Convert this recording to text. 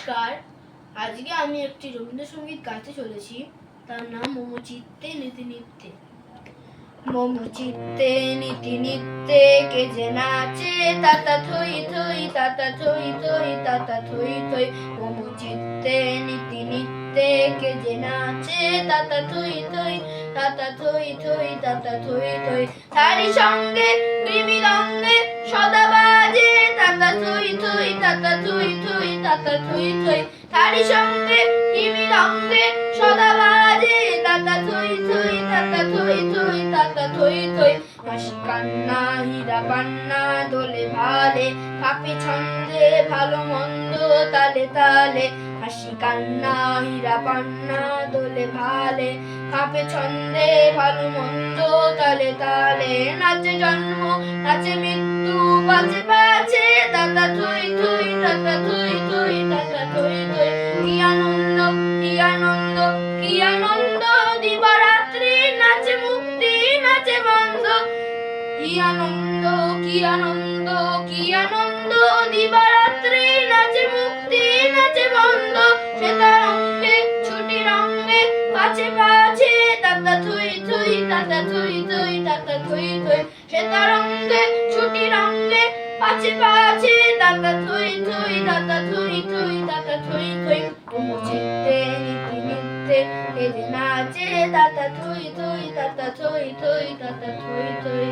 নমস্কার। আজকে আমি একটি রবীন্দ্রসঙ্গীত গাইতে চলেছি। তার নাম মম চিত্তে নীতি নিত্যে। মম চিত্তে নীতি নিত্যে কে যে নাচে তাতা থই থই তাতা থই থই তাতা থই থই। মম চিত্তে নীতি নিত্যে কে যে নাচে তাতা থই থই তাতা থই থই তাতা থই থই। তারি সঙ্গে কৃমিলঙ্গে সদা বাজে তাতা থই থই তাতা থই থই তাতা থই থই। তারি সঙ্গে কৃমিলঙ্গে সদা বাজে তাতা থই থই তাতা থই থই তাতা থই থই। হাসি কান্না হীরা পান্না দোলে ভালে কাপে ছন্দে ভালো মন্দ তালে তালে। হাসি কান্না হীরা পান্না দোলে ভালে কাপে ছন্দে ভালো মন্দ তালে তালে। নাচে জন্ম নাচে মৃত্যু পাছে পাছে তাতা থই থই তাতা থই থই তাতা থই থই। কি আনন্দ কি আনন্দ কি আনন্দ দিবারাত্রি নাচে মুক্তি নাচে বন্ধ। কি আনন্দ কি আনন্দ কি আনন্দ দিবারাত্রি নাচে মুক্তি নাচে বন্ধ। সে তার অঙ্গে ছুটি রঙ্গে পাছে পাছে তাতা থই থই তাতা থই থই তাতা থই থই। সে তার অঙ্গে ছুটি রঙ্গে পাছে পাছে তাতা থই থই তাতা থই থই তাতা থই থই। মম চিত্তে নীতি নিত্যে কে যে নাচে তাতা থই থই তাতা থই থই তাতা থই থই।